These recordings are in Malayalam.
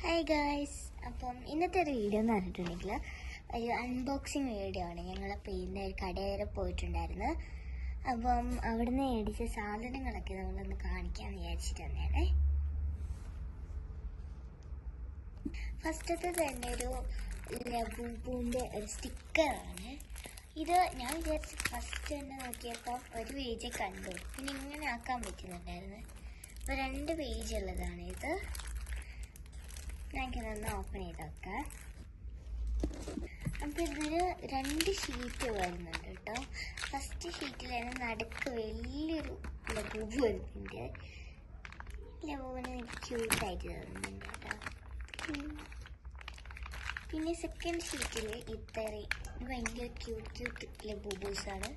ഹായ് ഗായ്സ്, അപ്പം ഇന്നത്തെ ഒരു വീഡിയോ എന്ന് പറഞ്ഞിട്ടുണ്ടെങ്കിൽ ഒരു അൺബോക്സിങ് വീഡിയോ ആണ്. ഞങ്ങളിപ്പോൾ ഇന്ന് ഒരു കടയിൽ വരെ പോയിട്ടുണ്ടായിരുന്നു. അപ്പം അവിടുന്ന് മേടിച്ച സാധനങ്ങളൊക്കെ നമ്മളൊന്ന് കാണിക്കാമെന്ന് വിചാരിച്ചിട്ട് തന്നെയാണ്. ഫസ്റ്റത്തെ തന്നെ ഒരു ലബൂബുവിൻ്റെ ഒരു സ്റ്റിക്കറാണ് ഇത്. ഞാൻ വിചാരിച്ച് ഫസ്റ്റ് തന്നെ നോക്കിയപ്പോൾ ഒരു പേജ് കണ്ടു, പിന്നെ ഇങ്ങനെ ആക്കാൻ പറ്റുന്നുണ്ടായിരുന്നു. അപ്പോൾ 2 പേജ് ഉള്ളതാണ് ഇത്. ഞാനിതൊന്ന് ഓപ്പൺ ചെയ്ത് വെക്കാം. അപ്പോൾ ഇതിന് 2 ഷീറ്റ് വരുന്നുണ്ട് കേട്ടോ. ഫസ്റ്റ് ഷീറ്റിൽ തന്നെ നടുക്ക് വലിയൊരു ലബൂബ് വരുന്നുണ്ട്. ലബൂബിന് ക്യൂട്ടായിട്ട് തോന്നുന്നുണ്ട് കേട്ടോ. പിന്നെ സെക്കൻഡ് ഷീറ്റിൽ ഭയങ്കര ക്യൂട്ട് ലബൂബൂസാണ്.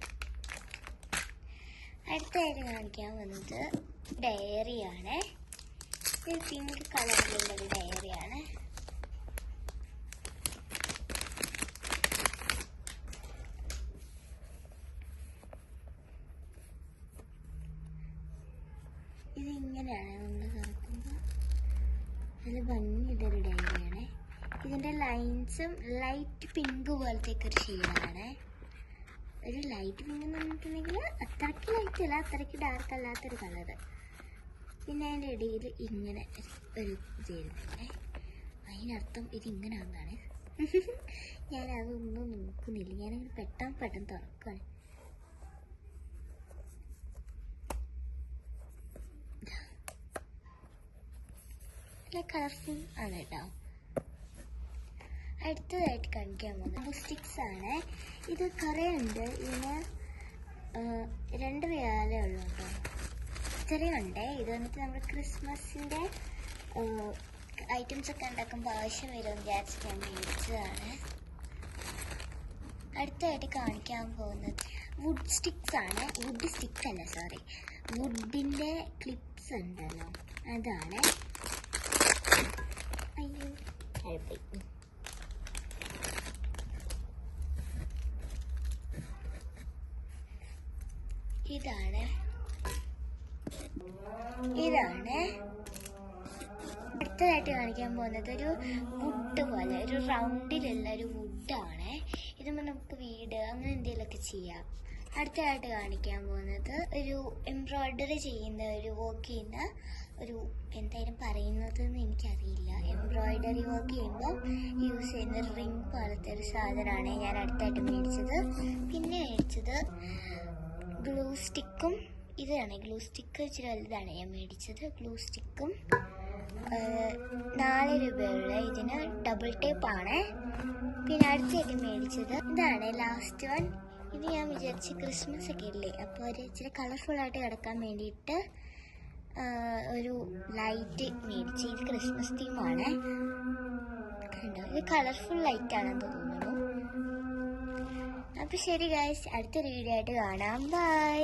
അടുത്തായിട്ട് കാണിക്കാൻ വന്നത് ഡയറിയാണ്. ഇത് പിങ്ക് കളറിലുള്ളൊരു ഡയറിയാണ്. ഇതിങ്ങനെയാണ് നമ്മൾ തുറക്കുമ്പോൾ നല്ല ഭംഗിയുള്ളൊരു ഡയറിയാണ്. ഇതിൻ്റെ ലൈൻസും ലൈറ്റ് പിങ്ക് പോലത്തേക്ക് ഒരു ഷെയ്ഡാണ്. ഒരു ലൈറ്റ് പിങ്ക് എന്ന് പറഞ്ഞിട്ടുണ്ടെങ്കിൽ അത്രയ്ക്ക് ലൈറ്റ് അല്ല, അത്രയ്ക്ക് ഡാർക്ക് അല്ലാത്തൊരു കളറ്. പിന്നെ അതിൻ്റെ ഇടയിൽ ഇങ്ങനെ ഒരു ചേരുന്നുണ്ട്. അതിനർത്ഥം ഇതിങ്ങനെയാണെന്നാണ്. ഞാനതൊന്നും നോക്കുന്നില്ല, ഞാനങ്ങനെ പെട്ടെന്ന് തുറക്കുകയാണ്. നല്ല കളർഫുൾ ആണ് കേട്ടോ. അടുത്തതായിട്ട് കാണിക്കാൻ പോകുന്നത് സ്റ്റിക്സ് ആണ്. ഇത് കുറേ ഉണ്ട്. ഇതിന് 2 റിയാലേ ഉള്ളൂ കേട്ടോ. ഇത്രയും ഉണ്ട്. ഇത് വന്നിട്ട് നമ്മൾ ക്രിസ്മസിൻ്റെ ഐറ്റംസ് ഒക്കെ ഉണ്ടാക്കുമ്പോൾ ആവശ്യം വരുമെന്ന് വിചാരിച്ചിട്ട് ഞാൻ മേടിച്ചതാണ്. അടുത്തായിട്ട് കാണിക്കാൻ പോകുന്നത് വുഡ് സ്റ്റിക്സ് ആണ്. വുഡ് സ്റ്റിക്ക് അല്ല, സോറി, വുഡിൻ്റെ ക്ലിപ്സ് ഉണ്ടല്ലോ, അതാണ്. അയ്യോ, ഇതാണ് അടുത്തതായിട്ട് കാണിക്കാൻ പോകുന്നത് ഒരു വുഡ് പോലെ, ഒരു റൗണ്ടിലുള്ള ഒരു വുഡാണ്. ഇതുമ്പോൾ നമുക്ക് വീട് അങ്ങനെ എന്തെങ്കിലുമൊക്കെ ചെയ്യാം. അടുത്തതായിട്ട് കാണിക്കാൻ പോകുന്നത് ഒരു എംബ്രോയ്ഡറി ചെയ്യുന്ന ഒരു വർക്ക് ചെയ്യുന്ന ഒരു, എന്തായാലും പറയുന്നതെന്ന് എനിക്കറിയില്ല. എംബ്രോയ്ഡറി വർക്ക് ചെയ്യുമ്പോൾ യൂസ് ചെയ്യുന്ന റിംഗ് പോലത്തെ ഒരു സാധനമാണ് ഞാൻ അടുത്തായിട്ട് മേടിച്ചത്. പിന്നെ മേടിച്ചത് ഗ്ലൂ സ്റ്റിക്കും. ഇതാണ് ഗ്ലൂ സ്റ്റിക്ക്, ഇച്ചിരി വലുതാണ് ഞാൻ മേടിച്ചത്. ഗ്ലൂ സ്റ്റിക്കും 4 രൂപയുള്ള. ഇതിന് ഡബിൾ ടേപ്പാണ്. പിന്നെ അടുത്തായിട്ട് മേടിച്ചത് ഇതാണ് ലാസ്റ്റ് വൺ. ഇത് ഞാൻ വിചാരിച്ച് ക്രിസ്മസ് ഒക്കെ ഇല്ലേ, അപ്പോൾ ഒരു ഇച്ചിരി കളർഫുള്ളായിട്ട് കിടക്കാൻ വേണ്ടിയിട്ട് ഒരു ലൈറ്റ് മേടിച്ച്. ഇത് ക്രിസ്മസ് തീമാണ് കണ്ടോ. ഇത് കളർഫുൾ ലൈറ്റാണെന്ന് തോന്നുന്നു. അപ്പോൾ ശരി ഗൈസ്, അടുത്തൊരു വീഡിയോ ആയിട്ട് കാണാം. ബൈ.